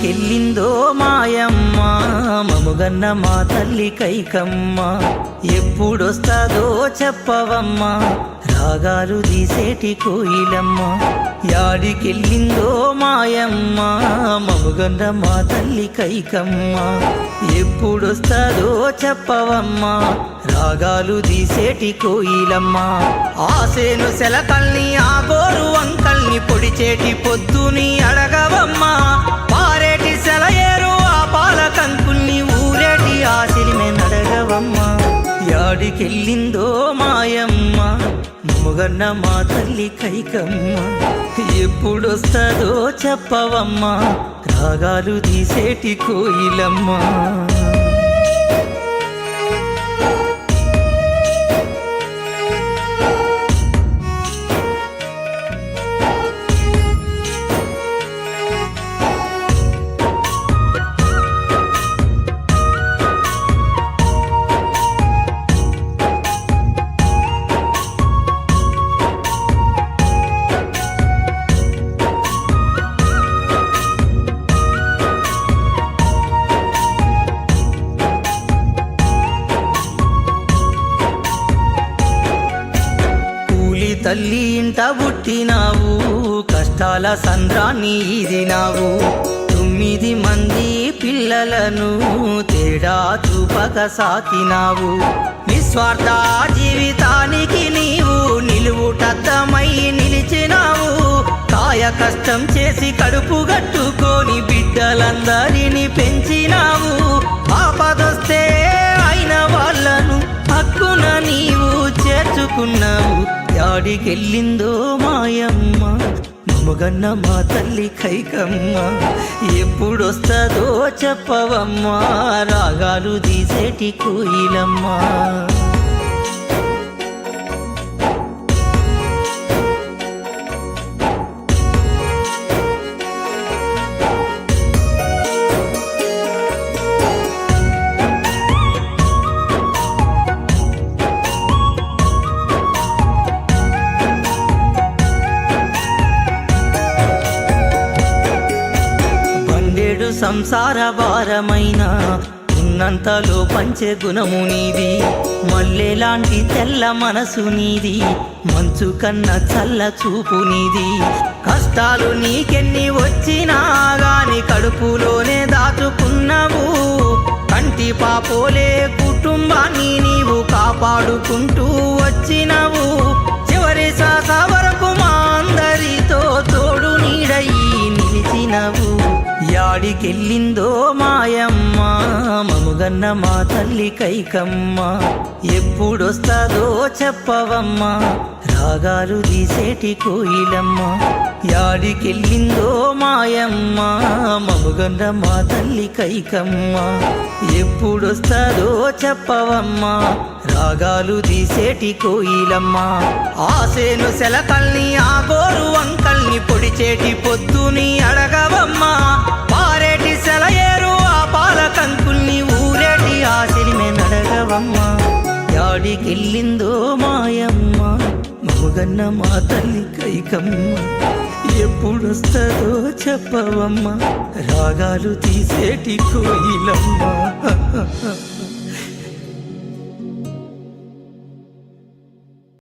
యాడికెళ్ళిందో మాయమ్మ మముగన్న మా తల్లి కైకమ్మ ఎప్పుడొస్తాదో చెప్పవమ్మా రాగాలు తీసేటి కోయిలమ్మ యాడికెళ్ళిందో మాయమ్మ మముగన్న మా తల్లి కైకమ్మ ఎప్పుడొస్తాదో చెప్పవమ్మా రాగాలు తీసేటి కోయిలమ్మ ఆసేను సెలకల్ని ఆ గోరు వంకల్ని పొడిచేటి పొద్దుని అడగవమ్మా పారేటి సెలయేరు ఆ పాల కంకుల్ని ఊరేటి ఆశలిమే నడగవమ్మా యాడికెళ్ళిందో మాయమ్మ మముగన్న మా తల్లి కైకమ్మ ఎప్పుడొస్తాదో చెప్పవమ్మా రాగాలు తీసేటి కోయిలమ్మ తల్లి ఇంట పుట్టినావు కష్టాల సంద్రాన్ని ఈదినావు 9 మంది పిల్లలను తేడా చూపక సాకినావు నిస్వార్థ జీవితానికి నీవు నిలువుటద్దమై నిలిచినావు కాయ కష్టం చేసి కడుపు గట్టుకొని బిడ్డలందరినీ పెంచినావు ఆపదొస్తే అయిన వాళ్ళను హక్కున నీవు చేర్చుకున్నావు యాడికెళ్ళిందో మాయమ్మ మముగన్న మా తల్లి కైకమ్మ ఎప్పుడొస్తాదో చెప్పవమ్మా రాగాలు తీసేటి కోయిలమ్మ సంసార భారమైన ఉన్నంతలో పంచే గుణము నీది మల్లెలాంటి తెల్ల మనసు నీది మంచు కన్న చల్ల చూపు నీది కష్టాలు నీకెన్ని వచ్చినా గాని కడుపులోనే దాచుకున్నావు కంటి పాపోలే కుటుంబాన్ని నీవు కాపాడుకుంటూ వచ్చినావు చివరి శ్వాస వరకు మా అందరితో తోడు నీడయి నిలిచినవు యాడికెళ్ళిందో మాయమ్మ మముగన్న మా తల్లి కైకమ్మ ఎప్పుడొస్తాదో చెప్పవమ్మా రాగాలు తీసేటి కోయిలమ్మ యాడికెళ్ళిందో మాయమ్మ మముగన్న మా తల్లి కైకమ్మ ఎప్పుడొస్తాదో చెప్పవమ్మా రాగాలు తీసేటి కోయిలమ్మ ఆసేను సెలకల్ని ఆ గోరు వంకల్ని పొడిచేటి పొద్దుని అడగవమ్మా పారేటి సెలయేరు ఆ పాల కంకుల్ని ఊరేటి ఆశలిమే నడగవమ్మా యాడికెళ్ళిందో మాయమ్మ మముగన్న మా తల్లి కైకమ్మ ఎప్పుడొస్తాదో చెప్పవమ్మా రాగాలు తీసేటి కోయిలమ్మ